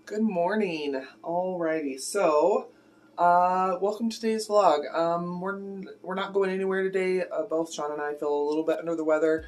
Good morning. Alrighty, so welcome to today's vlog. We're not going anywhere today. Both Sean and I feel a little bit under the weather.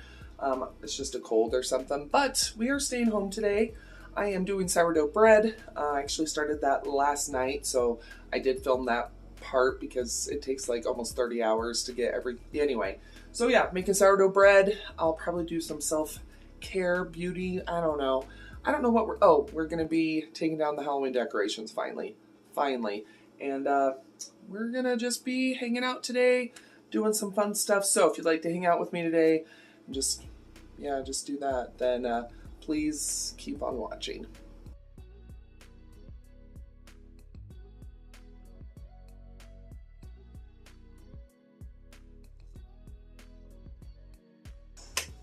It's just a cold or something, but we are staying home today. I am doing sourdough bread. I actually started that last night, so I did film that part because it takes like almost 30 hours to get anyway. So yeah, making sourdough bread. I'll probably do some self-care, beauty, I don't know. I don't know what we're going to be taking down the Halloween decorations finally. And we're going to just be hanging out today, doing some fun stuff. So if you'd like to hang out with me today, just do that. Then please keep on watching.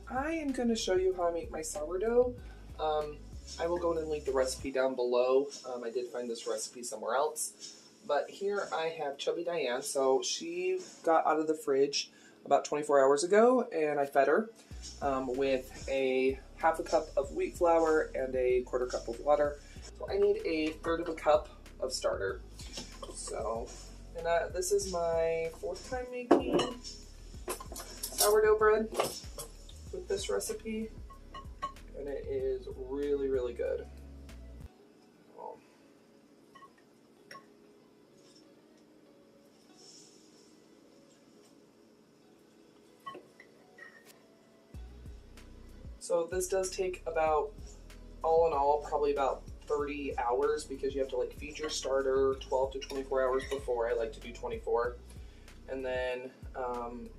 I am going to show you how I make my sourdough. I will go ahead and link the recipe down below. I did find this recipe somewhere else. But here I have Chubby Diane. So she got out of the fridge about 24 hours ago, and I fed her with a half a cup of wheat flour and a quarter cup of water. So I need a third of a cup of starter. So, and this is my fourth time making sourdough bread with this recipe, and it is really, really good. So this does take about, all in all, probably about 30 hours because you have to like feed your starter 12 to 24 hours before. I like to do 24. And then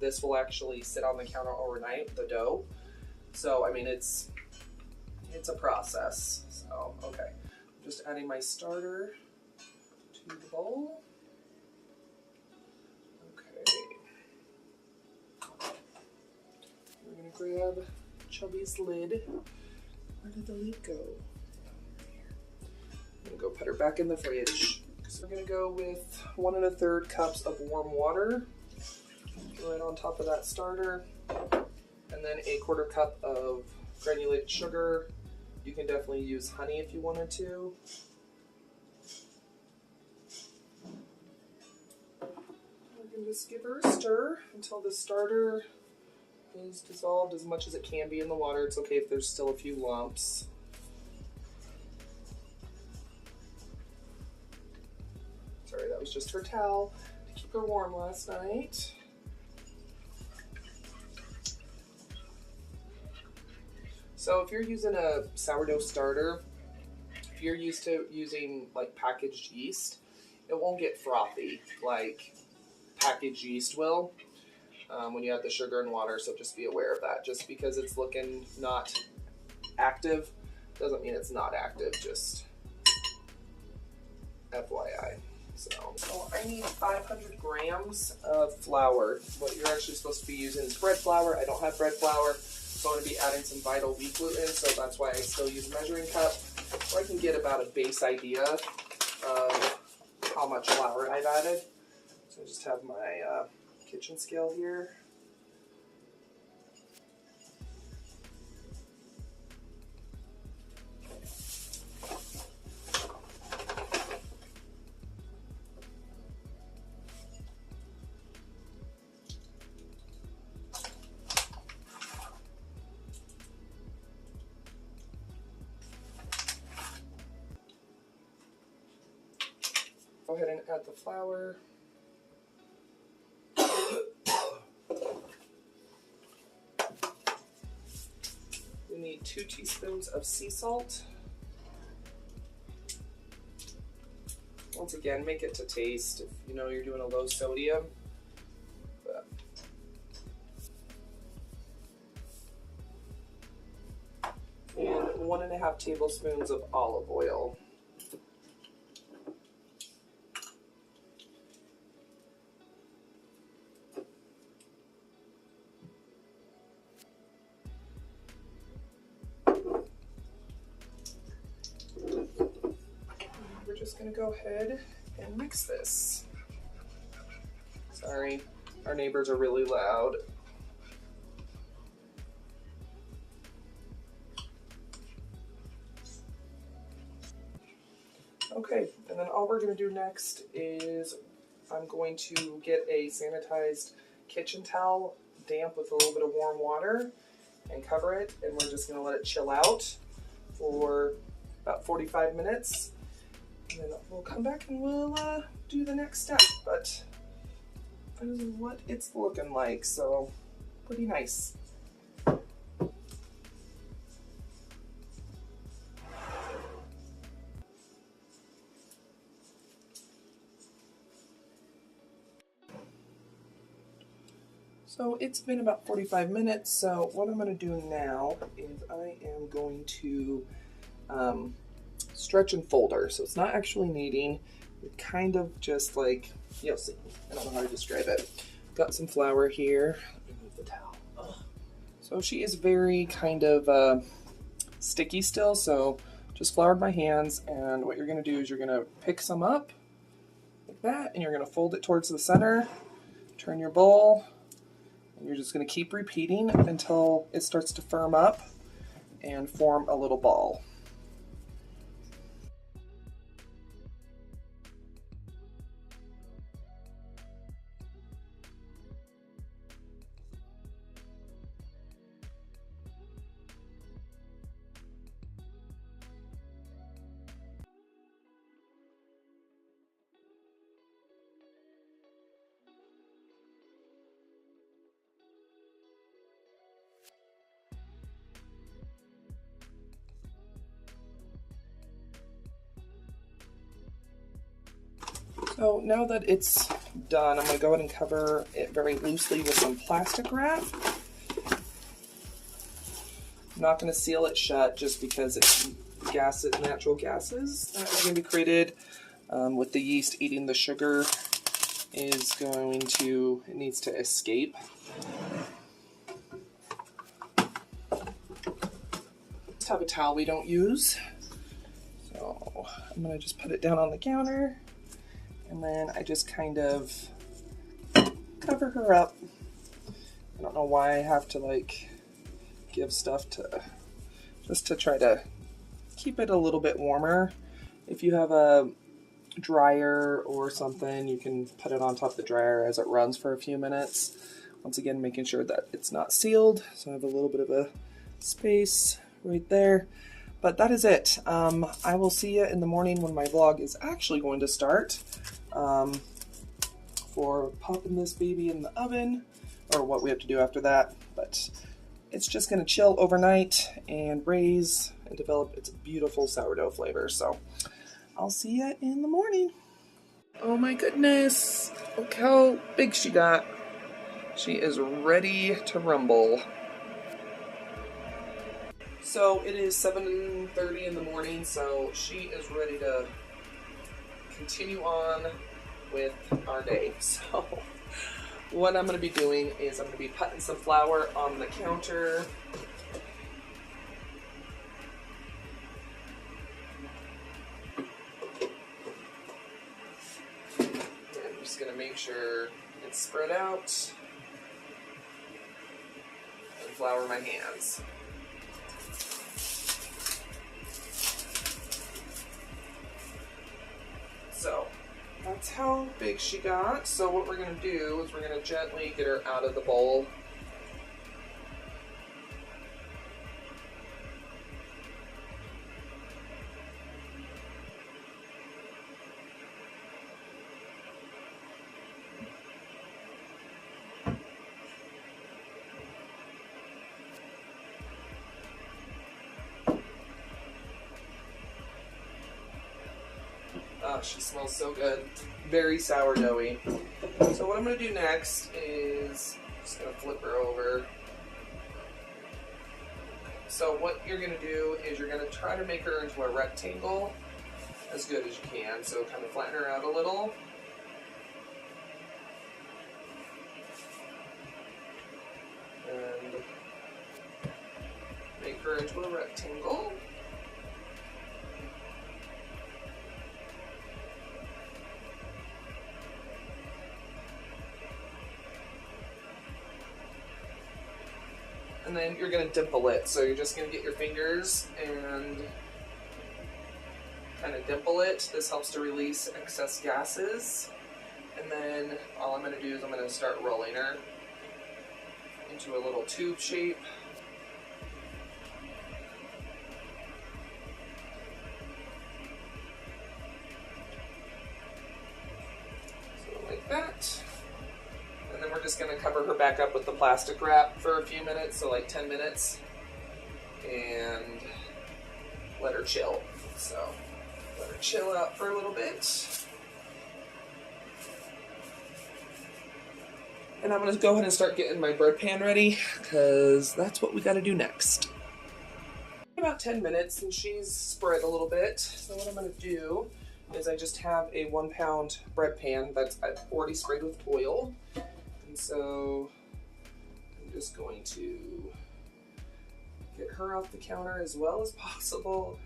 this will actually sit on the counter overnight, the dough. So, I mean, it's a process. So, okay. I'm just adding my starter to the bowl. Okay. We're gonna grab Chubby's lid. Where did the lid go? I'm gonna go put her back in the fridge. So we're gonna go with 1 1/3 cups of warm water right on top of that starter, and then a quarter cup of granulated sugar. You can definitely use honey if you wanted to. We can just give her a stir until the starter is dissolved as much as it can be in the water. It's okay if there's still a few lumps. Sorry, that was just her towel to keep her warm last night. So if you're using a sourdough starter, if you're used to using like packaged yeast, it won't get frothy like packaged yeast will when you add the sugar and water. So just be aware of that. Just because it's looking not active doesn't mean it's not active, just FYI. So I need 500 grams of flour. What you're actually supposed to be using is bread flour. I don't have bread flour, so I'm going to be adding some Vital wheat gluten, so that's why I still use a measuring cup, so I can get about a base idea of how much flour I've added. So I just have my kitchen scale here. Go ahead and add the flour. We need 2 teaspoons of sea salt. Once again, make it to taste if you know you're doing a low sodium. And 1 1/2 tablespoons of olive oil. We're just going to go ahead and mix this. Sorry, our neighbors are really loud. Okay, and then all we're going to do next is I'm going to get a sanitized kitchen towel, damp with a little bit of warm water, and cover it, and we're just going to let it chill out for about 45 minutes. And then we'll come back and we'll do the next step, but that is what it's looking like, so pretty nice. So it's been about 45 minutes, so what I'm going to do now is I am going to stretch and fold her. So it's not actually kneading, it's kind of just like, you'll see, I don't know how to describe it. Got some flour here. Let me move the towel. Ugh. So she is very kind of sticky still, so just floured my hands, and what you're going to do is you're going to pick some up like that, and you're going to fold it towards the center, turn your bowl, and you're just going to keep repeating until it starts to firm up and form a little ball. So now that it's done, I'm going to go ahead and cover it very loosely with some plastic wrap. I'm not going to seal it shut just because it's natural gases that are going to be created with the yeast eating the sugar it needs to escape. Just have a towel we don't use. So I'm going to just put it down on the counter. And then I just kind of cover her up. I don't know why I have to like give stuff just to try to keep it a little bit warmer. If you have a dryer or something, you can put it on top of the dryer as it runs for a few minutes. Once again, making sure that it's not sealed. So I have a little bit of a space right there. But that is it. I will see you in the morning when my vlog is actually going to start for popping this baby in the oven, or what we have to do after that. But it's just going to chill overnight and raise and develop its beautiful sourdough flavor. So I'll see you in the morning. Oh my goodness. Look how big she got. She is ready to rumble. So it is 7:30 in the morning, so she is ready to continue on with our day. So what I'm going to be doing is I'm going to be putting some flour on the counter. And I'm just going to make sure it's spread out and flour my hands. So that's how big she got. So what we're going to do is we're going to gently get her out of the bowl. Oh, she smells so good. Very sourdoughy. So what I'm going to do next is just going to flip her over. So what you're going to do is you're going to try to make her into a rectangle as good as you can. So kind of flatten her out a little. And make her into a rectangle. And then you're going to dimple it. So you're just going to get your fingers and kind of dimple it. This helps to release excess gases. And then all I'm going to do is I'm going to start rolling her into a little tube shape. So like that. And then we're just going to cover her back up with the plastic wrap for a few minutes, so like 10 minutes. And let her chill. So let her chill out for a little bit. And I'm going to go ahead and start getting my bread pan ready, because that's what we got to do next. About 10 minutes and she's spread a little bit. So what I'm going to do is I just have a 1 pound bread pan that's I've already sprayed with oil. And so I'm just going to get her off the counter as well as possible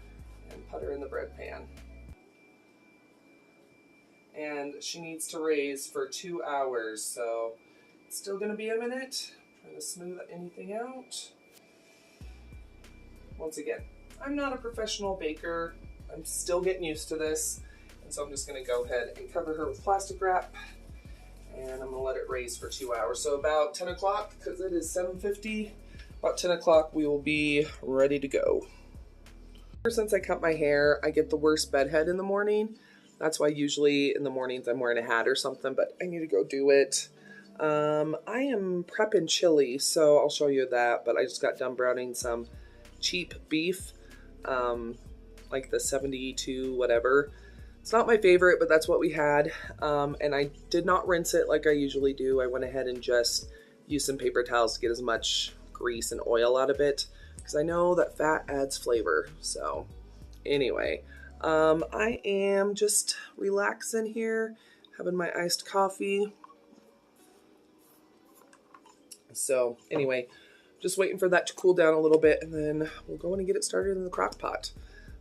and put her in the bread pan. And she needs to raise for 2 hours, so it's still going to be a minute. Trying to smooth anything out. Once again, I'm not a professional baker. I'm still getting used to this. And so I'm just going to go ahead and cover her with plastic wrap. And I'm going to let it raise for 2 hours. So about 10 o'clock, because it is 7:50, about 10 o'clock we will be ready to go. Ever since I cut my hair, I get the worst bedhead in the morning. That's why usually in the mornings I'm wearing a hat or something, but I need to go do it. I am prepping chili, so I'll show you that, but I just got done browning some cheap beef, like the 72 whatever. It's not my favorite, but that's what we had, and I did not rinse it like I usually do. I went ahead and just used some paper towels to get as much grease and oil out of it, because I know that fat adds flavor. So anyway, I am just relaxing here, having my iced coffee. So anyway, just waiting for that to cool down a little bit, and then we'll go in and get it started in the crock pot.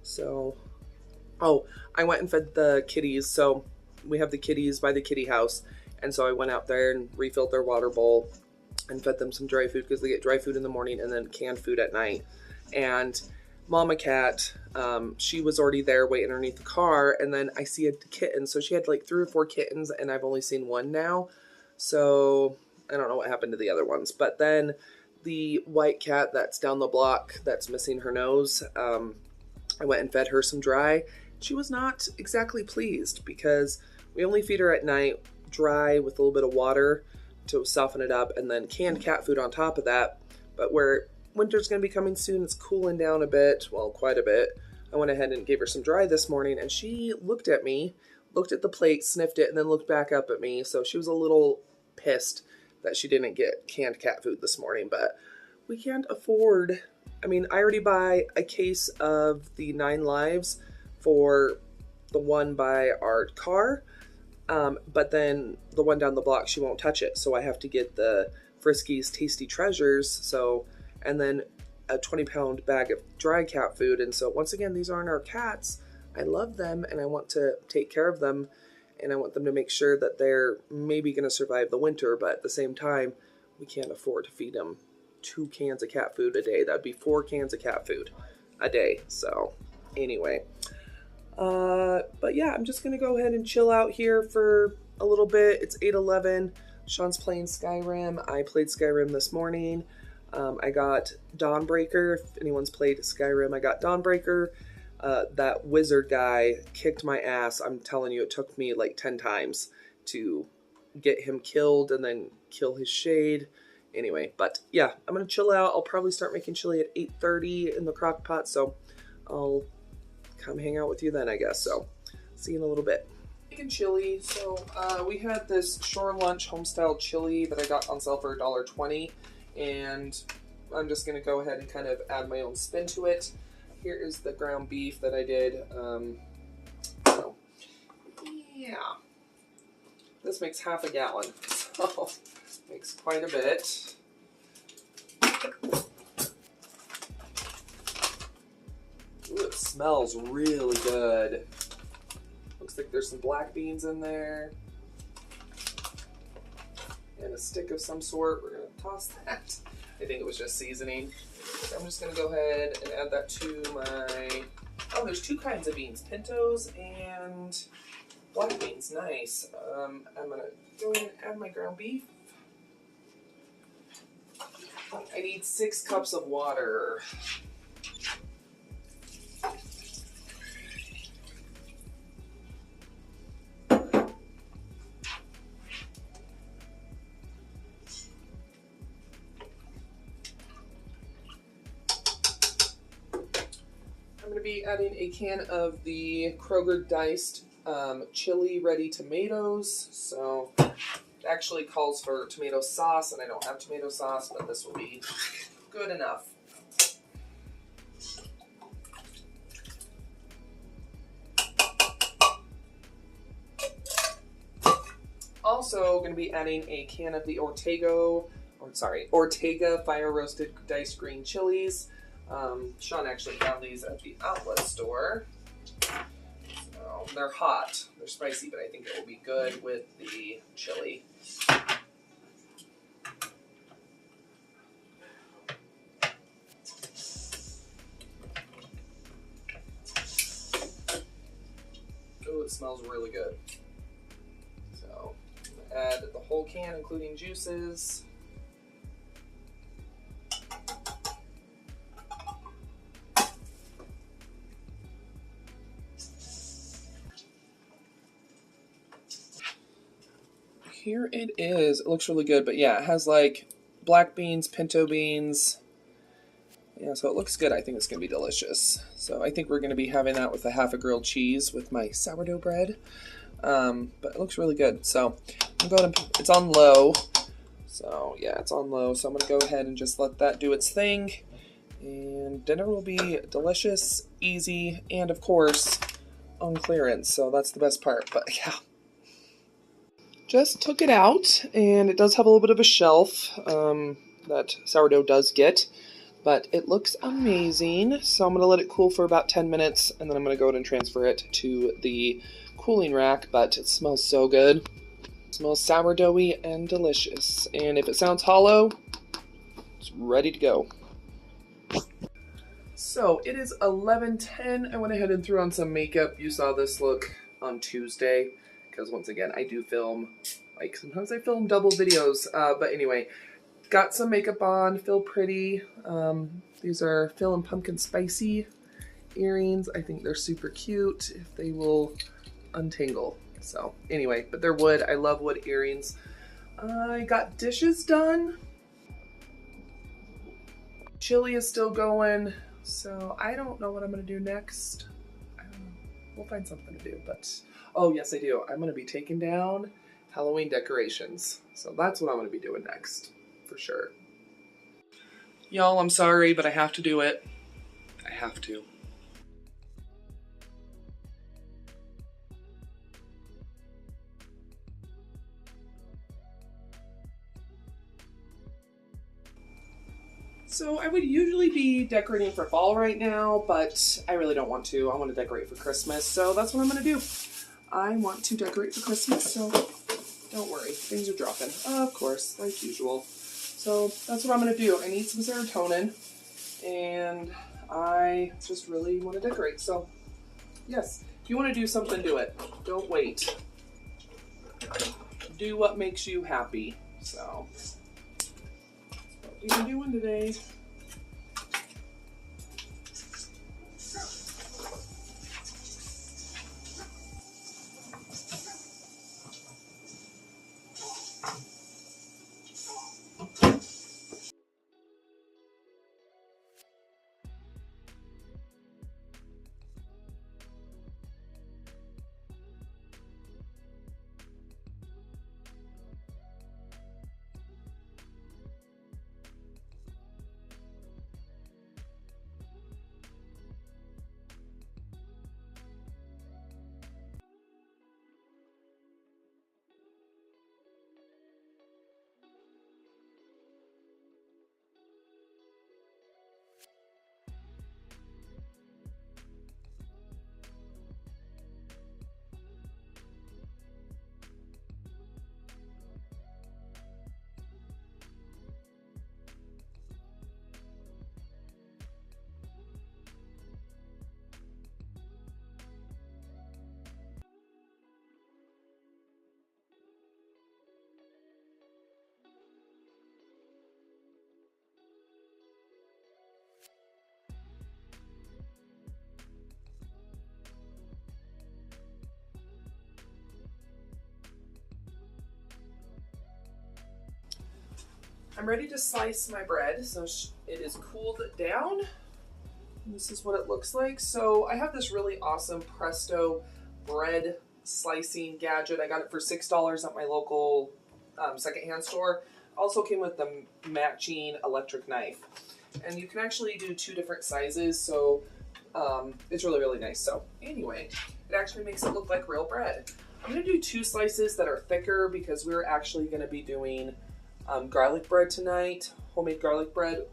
So, oh, I went and fed the kitties. So we have the kitties by the kitty house, and so I went out there and refilled their water bowl and fed them some dry food, because they get dry food in the morning and then canned food at night. And Mama Cat, she was already there waiting underneath the car, and then I see a kitten. So she had like 3 or 4 kittens, and I've only seen one now. So I don't know what happened to the other ones. But then the white cat that's down the block that's missing her nose, I went and fed her some dry. She was not exactly pleased, because we only feed her at night dry with a little bit of water to soften it up, and then canned cat food on top of that. But where winter's going to be coming soon, it's cooling down a bit, well, quite a bit. I went ahead and gave her some dry this morning, and she looked at me, looked at the plate, sniffed it, and then looked back up at me. So she was a little pissed that she didn't get canned cat food this morning, but we can't afford, I mean, I already buy a case of the 9 Lives for the one by our car, but then the one down the block, she won't touch it, so I have to get the Friskies Tasty Treasures, so, and then a 20-pound bag of dry cat food. And so once again, these aren't our cats. I love them, and I want to take care of them, and I want them to make sure that they're maybe going to survive the winter, but at the same time, we can't afford to feed them 2 cans of cat food a day. That'd be 4 cans of cat food a day. So anyway, but yeah, I'm just going to go ahead and chill out here for a little bit. It's 8:11. Sean's playing Skyrim. I played Skyrim this morning. I got Dawnbreaker. If anyone's played Skyrim, I got Dawnbreaker. That wizard guy kicked my ass. I'm telling you, it took me like 10 times to get him killed and then kill his shade. Anyway, but yeah, I'm going to chill out. I'll probably start making chili at 8:30 in the crock pot, so I'll come hang out with you then, I guess. So see you in a little bit. Making chili. So we had this Shore Lunch homestyle chili that I got on sale for $1.20, and I'm just going to go ahead and kind of add my own spin to it. Here is the ground beef that I did. So yeah, this makes half a gallon, so makes quite a bit. Ooh, it smells really good. Looks like there's some black beans in there and a stick of some sort. We're gonna toss that. I think it was just seasoning. So I'm just gonna go ahead and add that to my Oh, there's two kinds of beans, pintos and black beans. Nice. I'm gonna go ahead and add my ground beef. I need 6 cups of water. I'm going to be adding a can of the Kroger diced chili ready tomatoes. So it actually calls for tomato sauce, and I don't have tomato sauce, but this will be good enough. Also going to be adding a can of the Ortega fire roasted diced green chilies. Sean actually found these at the outlet store. So they're hot. They're spicy, but I think it will be good with the chili. Oh, it smells really good. So I'm gonna add the whole can, including juices. Here it is. It looks really good, but yeah, it has like black beans, pinto beans. Yeah, so it looks good. I think it's going to be delicious. So I think we're going to be having that with a half a grilled cheese with my sourdough bread. But it looks really good. So I'm going to, it's on low. So yeah, it's on low. So I'm going to go ahead and just let that do its thing. And dinner will be delicious, easy, and of course on clearance. So that's the best part. But yeah. Just took it out, and it does have a little bit of a shelf that sourdough does get, but it looks amazing. So I'm going to let it cool for about 10 minutes, and then I'm going to go ahead and transfer it to the cooling rack, but it smells so good. It smells sourdoughy and delicious, and if it sounds hollow, it's ready to go. So it is 11:10. I went ahead and threw on some makeup. You saw this look on Tuesday. Because once again, I do film, like sometimes I film double videos, but anyway, got some makeup on, feel pretty. These are Phil and Pumpkin Spicy earrings. I think they're super cute if they will untangle. So anyway, but they're wood. I love wood earrings. I got dishes done. Chili is still going, so I don't know what I'm going to do next. I don't know. We'll find something to do, but... Oh, yes, I do. I'm going to be taking down Halloween decorations. So that's what I'm going to be doing next, for sure. Y'all, I'm sorry, but I have to do it. I have to. So I would usually be decorating for fall right now, but I really don't want to. I want to decorate for Christmas, so that's what I'm going to do. I want to decorate for Christmas, so don't worry. Things are dropping, of course, like usual. So that's what I'm going to do. I need some serotonin, and I just really want to decorate. So yes, if you want to do something, do it. Don't wait. Do what makes you happy. So that's what we've been doing today. I'm ready to slice my bread, so it is cooled down. This is what it looks like. So I have this really awesome Presto bread slicing gadget. I got it for $6 at my local secondhand store. Also came with the matching electric knife. And you can actually do 2 different sizes, so it's really, really nice. So anyway, it actually makes it look like real bread. I'm going to do 2 slices that are thicker because we're actually going to be doing garlic bread tonight, homemade garlic bread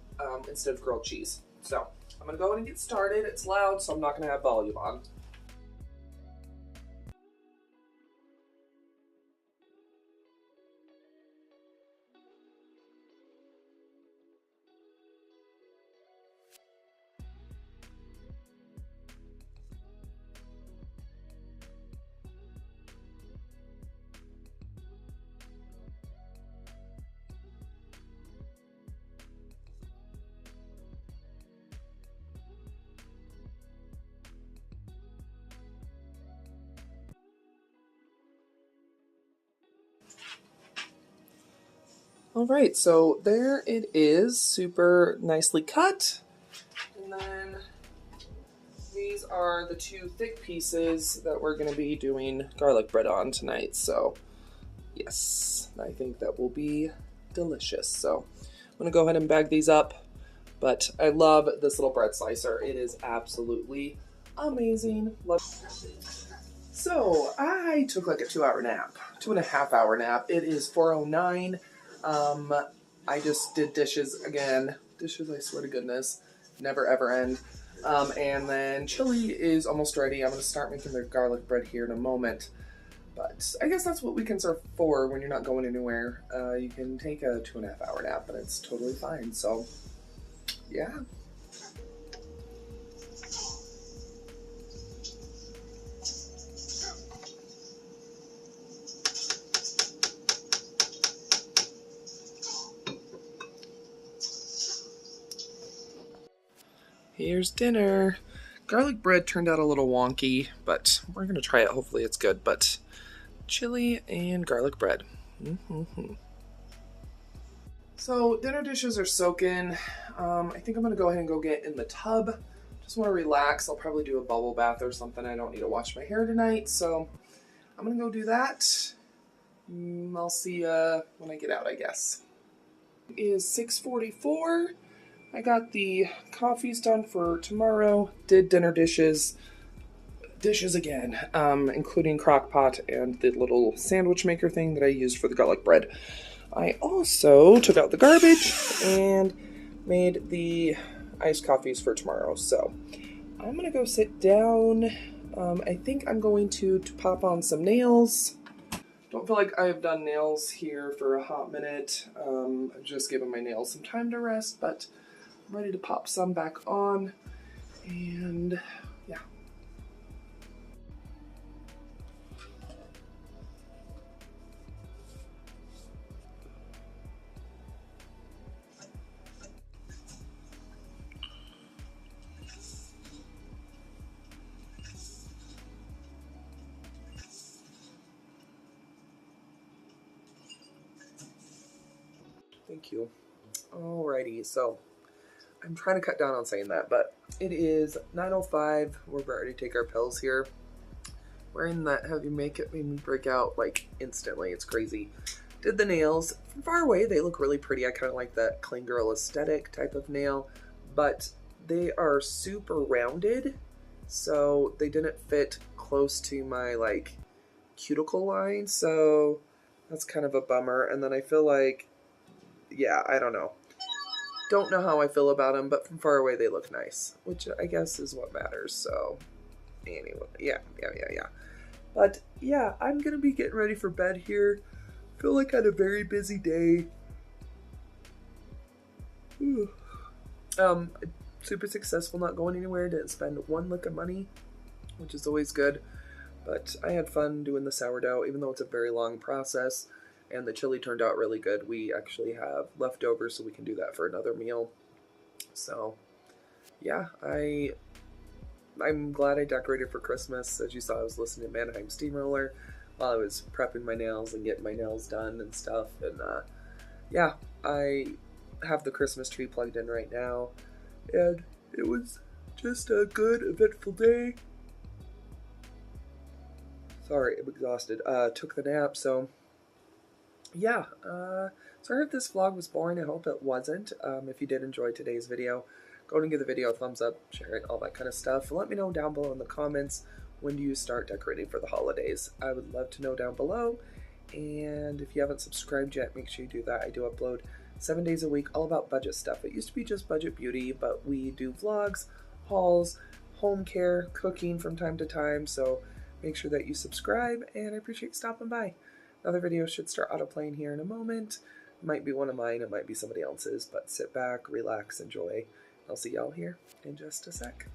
instead of grilled cheese. So I'm going to go ahead and get started. It's loud, so I'm not going to have volume on. All right, so there it is, super nicely cut. And then these are the 2 thick pieces that we're going to be doing garlic bread on tonight. So yes, I think that will be delicious. So I'm going to go ahead and bag these up. But I love this little bread slicer. It is absolutely amazing. So I took like a 2-hour nap, 2.5-hour nap. It is 4:09. I just did dishes again. Dishes, I swear to goodness, never ever end. And then chili is almost ready. I'm going to start making the garlic bread here in a moment. But I guess that's what we can serve for when you're not going anywhere. You can take a 2.5-hour nap, and it's totally fine. So, yeah. Here's dinner. Garlic bread turned out a little wonky, but we're going to try it. Hopefully it's good. But chili and garlic bread. So dinner dishes are soaking. I think I'm going to go ahead and go get in the tub. Just want to relax. I'll probably do a bubble bath or something. I don't need to wash my hair tonight, so I'm going to go do that. I'll see you when I get out, I guess. It is 6:44. I got the coffees done for tomorrow, did dinner dishes again, including crock pot and the little sandwich maker thing that I used for the garlic bread. I also took out the garbage and made the iced coffees for tomorrow. So I'm going to go sit down. I think I'm going to pop on some nails. Don't feel like I've done nails here for a hot minute. I've just given my nails some time to rest, but I'm ready to pop some back on, and yeah. Thank you. Alrighty, so I'm trying to cut down on saying that, but it is 9:05. We're ready to take our pills here. Wearing that heavy makeup made me break out like instantly. It's crazy. Did the nails. From far away, they look really pretty. I kind of like that clean girl aesthetic type of nail, but they are super rounded, so they didn't fit close to my like cuticle line, so that's kind of a bummer. And then I feel like, yeah, I don't know. Don't know how I feel about them, but from far away they look nice, which I guess is what matters. So anyway, yeah. But yeah, I'm gonna be getting ready for bed here. Feel like I had a very busy day. Super successful, not going anywhere. Didn't spend one lick of money, which is always good. But I had fun doing the sourdough, even though it's a very long process. And the chili turned out really good. We actually have leftovers, so we can do that for another meal. So, yeah, I'm glad I decorated for Christmas. As you saw, I was listening to Mannheim Steamroller while I was prepping my nails and getting my nails done and stuff. And yeah, I have the Christmas tree plugged in right now, and it was just a good, eventful day. Sorry, I'm exhausted. Took the nap, so yeah. Sorry if this vlog was boring. I hope it wasn't. If you did enjoy today's video, go and give the video a thumbs up, share it, all that kind of stuff. Let me know down below in the comments, when do you start decorating for the holidays? I would love to know down below. And if you haven't subscribed yet, make sure you do that. I do upload 7 days a week, all about budget stuff. It used to be just budget beauty, but we do vlogs, hauls, home care, cooking from time to time. So make sure that you subscribe, and I appreciate you stopping by. Another video should start autoplaying here in a moment. It might be one of mine, it might be somebody else's, but sit back, relax, enjoy. I'll see y'all here in just a sec.